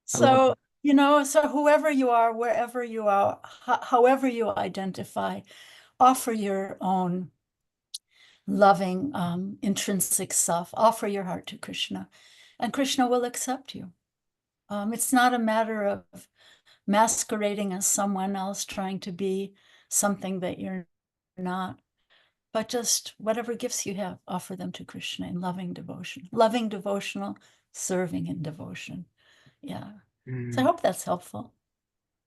So that. You know, so whoever you are, wherever you are, however you identify, offer your own loving, intrinsic self, offer your heart to Krishna, and Krishna will accept you. It's not a matter of masquerading as someone else, trying to be something that you're not, but just whatever gifts you have, offer them to Krishna in loving devotion, loving devotional, serving in devotion. Yeah. So I hope that's helpful.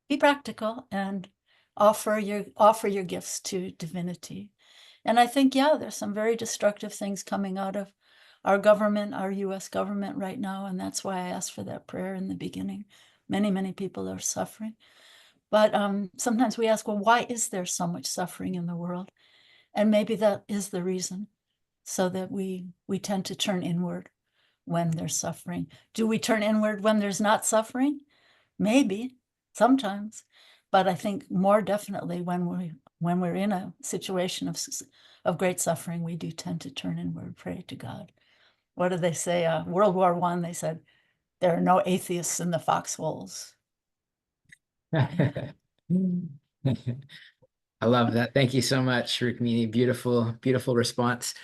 Be practical and offer your gifts to divinity. And I think, yeah, there's some very destructive things coming out of our government, our US government right now. And that's why I asked for that prayer in the beginning. Many, many people are suffering. But sometimes we ask, well, why is there so much suffering in the world? And maybe that is the reason, so that we tend to turn inward when there's suffering. Do we turn inward when there's not suffering? Maybe, sometimes. But I think more definitely when we're in a situation of great suffering, we do tend to turn inward, pray to God. What did they say? World War I, they said, there are no atheists in the foxholes. I love that. Thank you so much, Rukmini. Beautiful, beautiful response.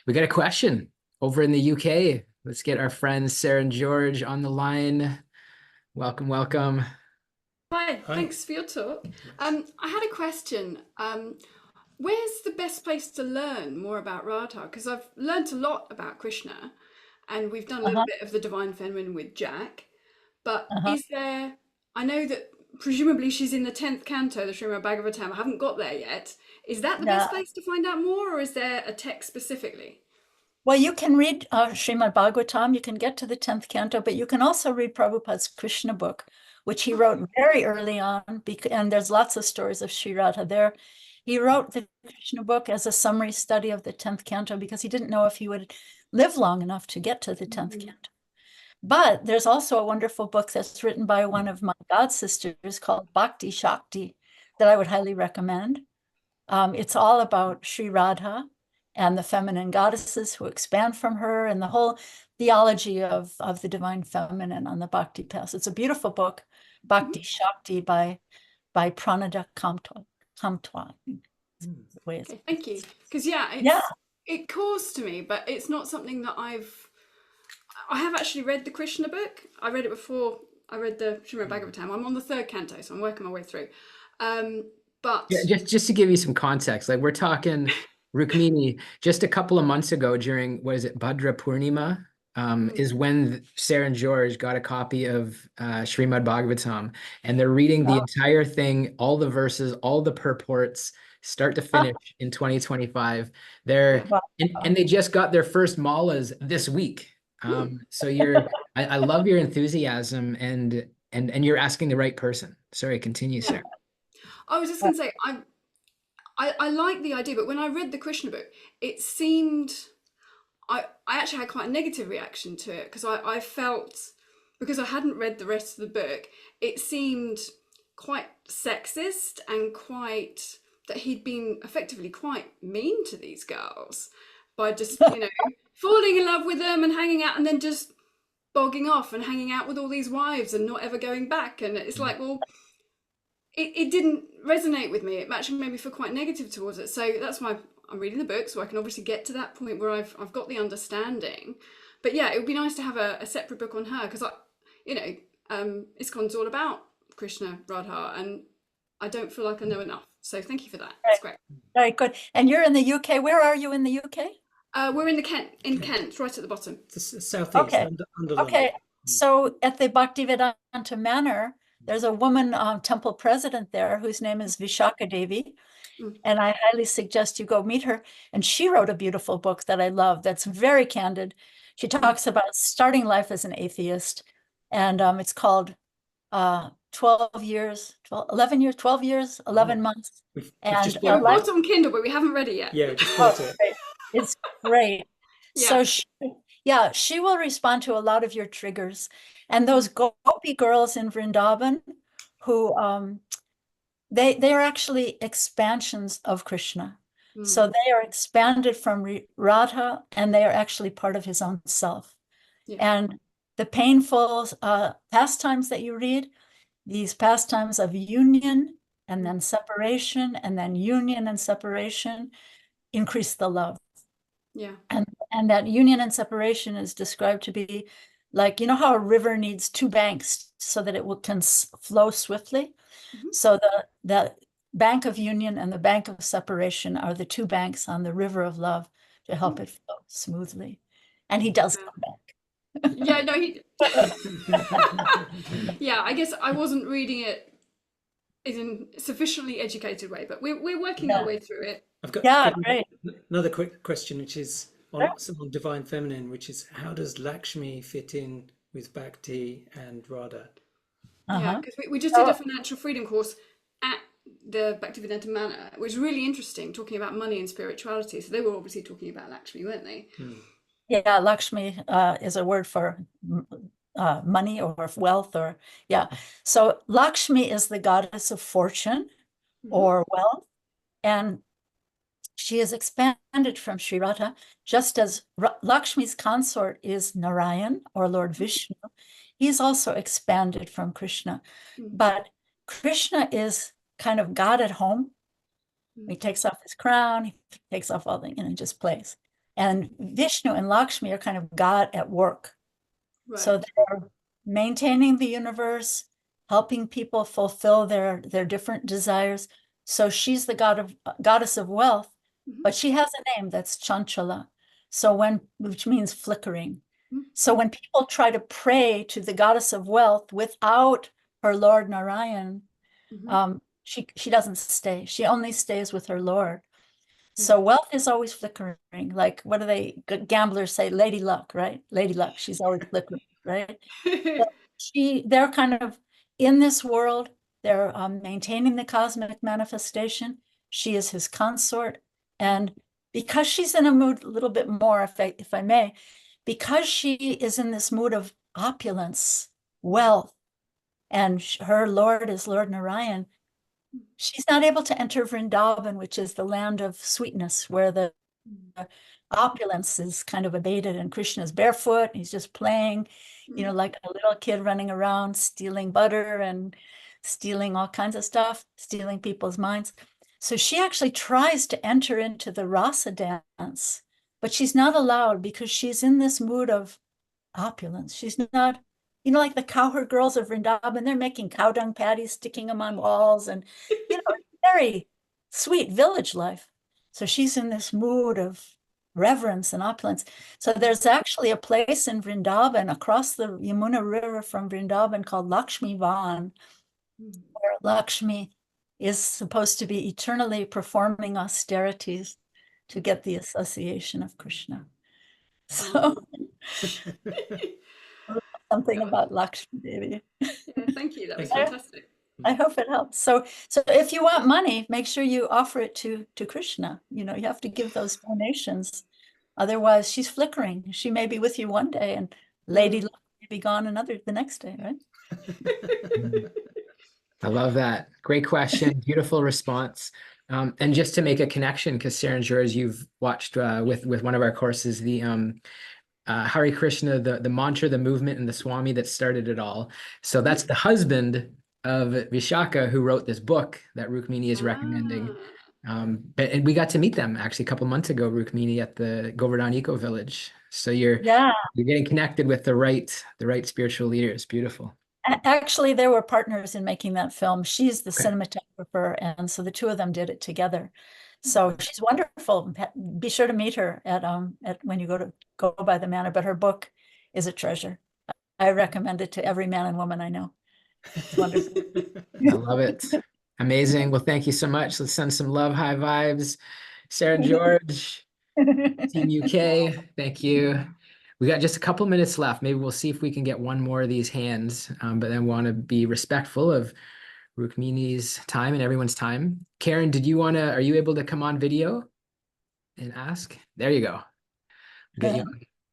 We got a question over in the UK. Let's get our friends Sarah and George on the line. Welcome, welcome. Hi, thanks for your talk. I had a question. Where's the best place to learn more about Radha? Because I've learnt a lot about Krishna, and we've done a little bit of the Divine Feminine with Jack. But is there? I know that presumably she's in the 10th canto, the Srimad Bhagavatam. I haven't got there yet. Is that the Yeah. best place to find out more, or is there a text specifically? Well, you can read Srimad Bhagavatam, you can get to the 10th canto, but you can also read Prabhupada's Krishna book, which he wrote very early on, and there's lots of stories of Sri Radha there. He wrote the Krishna book as a summary study of the 10th canto because he didn't know if he would live long enough to get to the 10th canto. But there's also a wonderful book that's written by one of my god sisters called Bhakti Shakti that I would highly recommend. It's all about Sri Radha and the feminine goddesses who expand from her and the whole theology of the divine feminine on the Bhakti path. It's a beautiful book, Bhakti Shakti by Pranada Kamtwa. Okay, thank you. Because it calls to me, but it's not something that I have actually read the Krishna book. I read it before I read the Srimad Bhagavatam. I'm on the 3rd canto, so I'm working my way through. But Yeah, just to give you some context, like we're talking Rukmini, just a couple of months ago during, what is it, Bhadra Purnima, is when Sarah and George got a copy of Srimad Bhagavatam, and they're reading the entire thing, all the verses, all the purports, start to finish in 2025. They're and they just got their first malas this week. So I love your enthusiasm and you're asking the right person. Sorry, continue, Sarah. I was just going to say, I like the idea, but when I read the Krishna book, it seemed I actually had quite a negative reaction to it because I felt, because I hadn't read the rest of the book, it seemed quite sexist and quite that he'd been effectively quite mean to these girls by just, falling in love with them and hanging out and then just bogging off and hanging out with all these wives and not ever going back. And it's like, well, it didn't resonate with me. It actually made me feel quite negative towards it. So that's why I'm reading the book, so I can obviously get to that point where I've got the understanding. But yeah, it would be nice to have a separate book on her because ISKCON's all about Krishna, Radha, and I don't feel like I know enough. So thank you for that. That's great. Very good. And you're in the UK. Where are you in the UK? We're in Kent, right at the bottom. The southeast, Okay. under London. Okay. So at the Bhaktivedanta Manor, there's a woman temple president there whose name is Vishaka Devi. And I highly suggest you go meet her. And she wrote a beautiful book that I love that's very candid. She talks about starting life as an atheist. And it's called 12 years, 11 years, 12 years, 11 months. We've And just Yeah, we bought it on Kindle, but we haven't read it yet. Yeah, we just bought it. It's great. Yeah. So she will respond to a lot of your triggers. And those Gopi girls in Vrindavan who they are actually expansions of Krishna. So they are expanded from Radha and they are actually part of his own self. Yeah. And the painful pastimes that you read, these pastimes of union and then separation and then union and separation increase the love. Yeah. And that union and separation is described to be like, you know how a river needs two banks so that it can flow swiftly? So the bank of union and the bank of separation are the two banks on the river of love to help it flow smoothly. And he does come back. Yeah, no, he. Yeah, I guess I wasn't reading it in a sufficiently educated way, but we're working our way through it. I've got, Yeah, got great. another quick question, which is on divine feminine, which is how does Lakshmi fit in with Bhakti and Radha? Yeah, because we just did a financial freedom course at the Bhaktivedanta Manor, which was really interesting, talking about money and spirituality. So they were obviously talking about Lakshmi, weren't they? Yeah, Lakshmi is a word for money or wealth, or So Lakshmi is the goddess of fortune or wealth, and she is expanded from Sri Radha, just as Lakshmi's consort is Narayan or Lord Vishnu. He's also expanded from Krishna, but Krishna is kind of God at home. He takes off his crown, he takes off all the, just plays. And Vishnu and Lakshmi are kind of God at work. Right. So they're maintaining the universe, helping people fulfill their different desires. So she's the goddess of wealth, but she has a name that's Chanchala. So which means flickering. So when people try to pray to the goddess of wealth without her Lord Narayan, she doesn't stay. She only stays with her Lord. So wealth is always flickering. Like, what do they gamblers say? Lady luck, right? Lady luck. She's always flickering, right? So they're kind of in this world. They're maintaining the cosmic manifestation. She is his consort, and because she's in a mood, a little bit more, if I may, because she is in this mood of opulence, wealth, and her Lord is Lord Narayan, she's not able to enter Vrindavan, which is the land of sweetness, where the opulence is kind of abated, and Krishna's barefoot, he's just playing, like a little kid running around, stealing butter and stealing all kinds of stuff, stealing people's minds. So she actually tries to enter into the rasa dance, but she's not allowed because she's in this mood of opulence. She's not, like the cowherd girls of Vrindavan, they're making cow dung patties, sticking them on walls, and, very sweet village life. So she's in this mood of reverence and opulence. So there's actually a place in Vrindavan across the Yamuna River from Vrindavan called Lakshmi Van, where Lakshmi is supposed to be eternally performing austerities to get the association of Krishna. So something about Lakshmi Devi. Yeah, thank you. That was fantastic. I hope it helps. So if you want money, make sure you offer it to Krishna. You have to give those donations. Otherwise, she's flickering. She may be with you one day, and Lady Luck may be gone the next day, right? I love that. Great question. Beautiful response. And just to make a connection, because Sarah and George, you've watched with one of our courses, the Hare Krishna, the mantra, the movement, and the Swami that started it all. So that's the husband of Vishaka who wrote this book that Rukmini is recommending. And we got to meet them actually a couple months ago, Rukmini, at the Govardhan Eco Village. So you're getting connected with the right spiritual leaders. Beautiful. Actually, they were partners in making that film. She's the cinematographer, and so the two of them did it together. So she's wonderful. Be sure to meet her at when you go by the manor. But her book is a treasure. I recommend it to every man and woman I know. It's wonderful. I love it. Amazing. Well, thank you so much. Let's send some love, high vibes. Sarah and George, Team UK, thank you. We got just a couple minutes left. Maybe we'll see if we can get one more of these hands, but then want to be respectful of Rukmini's time and everyone's time. Karen, are you able to come on video and ask? There you go. Get you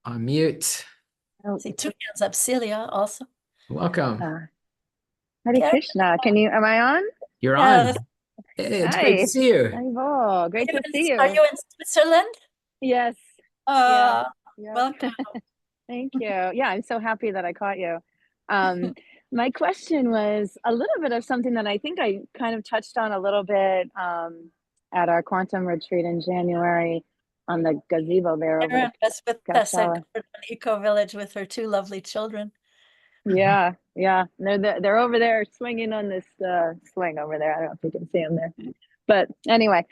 on mute. See, two hands up. Celia also. Welcome. Hare Krishna. Am I on? You're on. Hey, it's great to see you. Oh, great to see you. Are you in Switzerland? Yes. Welcome. Thank you. Yeah, I'm so happy that I caught you. my question was a little bit of something that I think I kind of touched on a little bit at our quantum retreat in January on the gazebo there over Erin at was with us at Casella. Gordon Eco Village with her two lovely children. Yeah, yeah. They're over there swinging on this swing over there. I don't know if you can see them there. But anyway,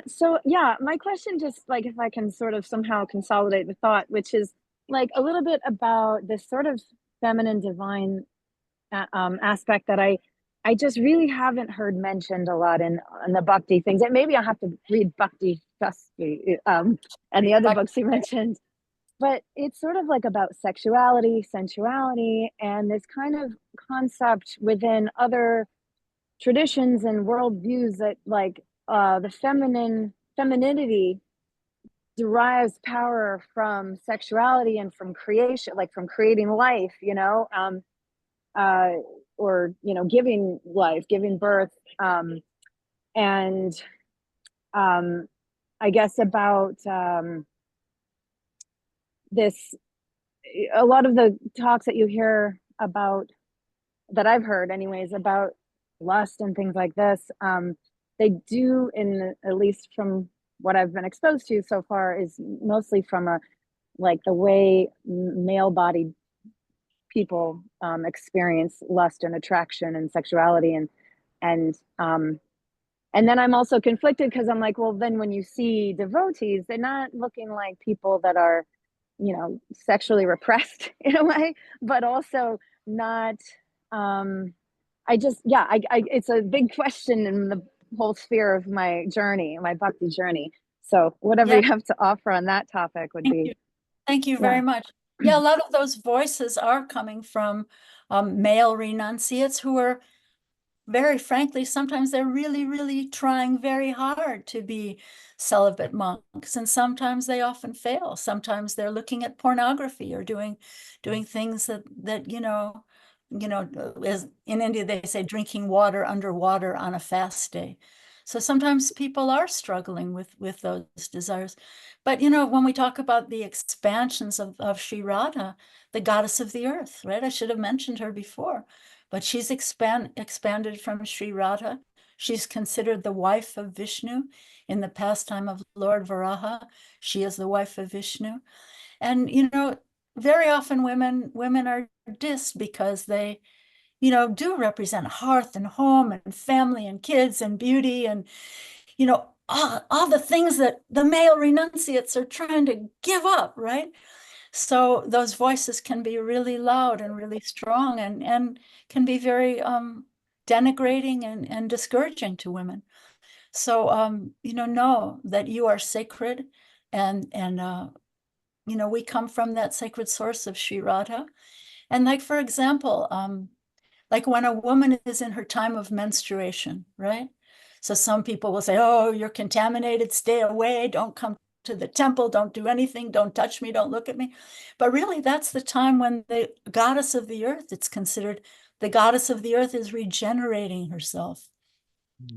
so yeah, my question, just like if I can sort of somehow consolidate the thought, which is like a little bit about this sort of feminine divine aspect that I just really haven't heard mentioned a lot in the Bhakti things. And maybe I'll have to read Bhakti Shastri and the other books you mentioned. But it's sort of like about sexuality, sensuality, and this kind of concept within other traditions and worldviews that like the femininity derives power from sexuality and from creation, like from creating life, or giving life, giving birth, and I guess about this. A lot of the talks that you hear about, that I've heard anyways, about lust and things like this, they do, at least from what I've been exposed to so far, is mostly from like the way male-bodied people experience lust and attraction and sexuality, and then I'm also conflicted because I'm like, well, then when you see devotees, they're not looking like people that are, sexually repressed in a way, but also not. I just, yeah, I it's a big question in the whole sphere of my journey, my bhakti journey. So whatever Yeah. you have to offer on that topic would be. Thank you Yeah. very much. Yeah, a lot of those voices are coming from male renunciates who are, very frankly, sometimes they're really, really trying very hard to be celibate monks, and sometimes they often fail. Sometimes they're looking at pornography or doing things that as in India they say, drinking water underwater on a fast day. So sometimes people are struggling with those desires. But when we talk about the expansions of Sri Radha, the goddess of the earth, right? I should have mentioned her before. But she's expanded from Sri Radha. She's considered the wife of Vishnu in the pastime of Lord Varaha. She is the wife of Vishnu. And, very often women are dissed because they, do represent hearth and home and family and kids and beauty and, all the things that the male renunciates are trying to give up, right? So those voices can be really loud and really strong and can be very denigrating and discouraging to women. So, know that you are sacred and we come from that sacred source of Sri Radha. And like, for example, like when a woman is in her time of menstruation, right? So some people will say, oh, you're contaminated, stay away, don't come to the temple, don't do anything, don't touch me, don't look at me. But really, that's the time when the goddess of the earth, it's considered the goddess of the earth is regenerating herself.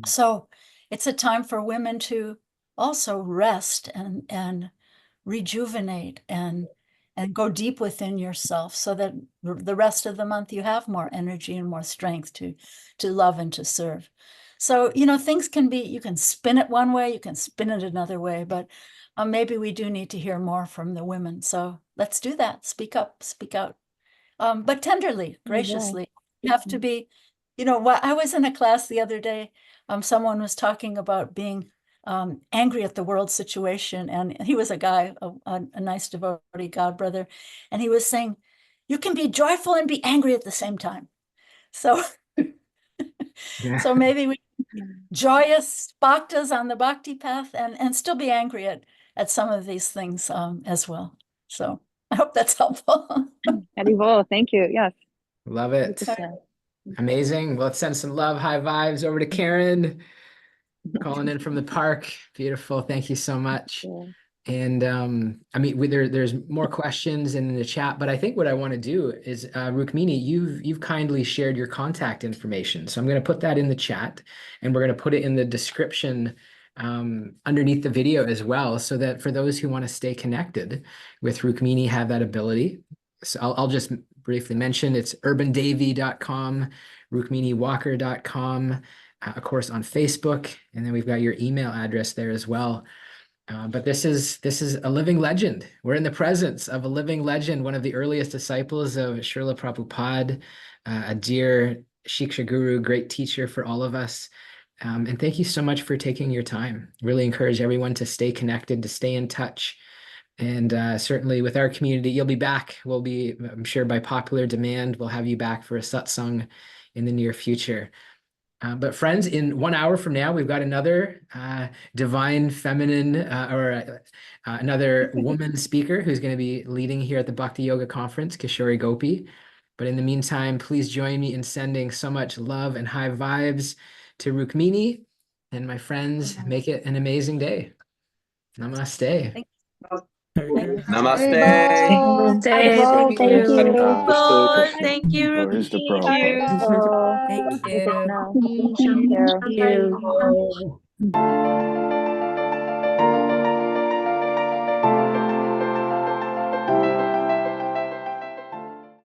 So it's a time for women to also rest and rejuvenate and go deep within yourself so that the rest of the month you have more energy and more strength to love and to serve. So, things can be, you can spin it one way, you can spin it another way, but maybe we do need to hear more from the women. So let's do that. Speak up, speak out. But tenderly, graciously. You have to be, I was in a class the other day, someone was talking about being angry at the world situation. And he was a guy, a nice devotee God brother. And he was saying, you can be joyful and be angry at the same time. So, so maybe we joyous bhaktas on the bhakti path and still be angry at some of these things as well. So I hope that's helpful. Haribol, thank you. Yes. Love it. 100%. Amazing. Well, let's send some love, high vibes over to Karen, calling in from the park. Beautiful. Thank you so much. Yeah. And I mean, there's more questions in the chat, but I think what I want to do is, Rukmini, you've kindly shared your contact information. So I'm going to put that in the chat, and we're going to put it in the description underneath the video as well, so that for those who want to stay connected with Rukmini, have that ability. So I'll just briefly mentioned. It's urbandavy.com, rukminiwalker.com, of course, on Facebook. And then we've got your email address there as well. But this is a living legend. We're in the presence of a living legend, one of the earliest disciples of Srila Prabhupada, a dear Shiksha Guru, great teacher for all of us. And thank you so much for taking your time. Really encourage everyone to stay connected, to stay in touch. And certainly with our community, you'll be back. We'll be, I'm sure by popular demand, we'll have you back for a satsang in the near future. But friends, in 1 hour from now, we've got another divine feminine another woman speaker who's going to be leading here at the Bhakti Yoga Conference, Kishori Gopi. But in the meantime, please join me in sending so much love and high vibes to Rukmini. And my friends, make it an amazing day. Namaste. Thank Namaste. Haribol. Haribol. Thank you. Lord, thank you, Where is the Rukmini. Prabhupada? Haribol. Thank Hare you. Krishna. Thank you. Thank you.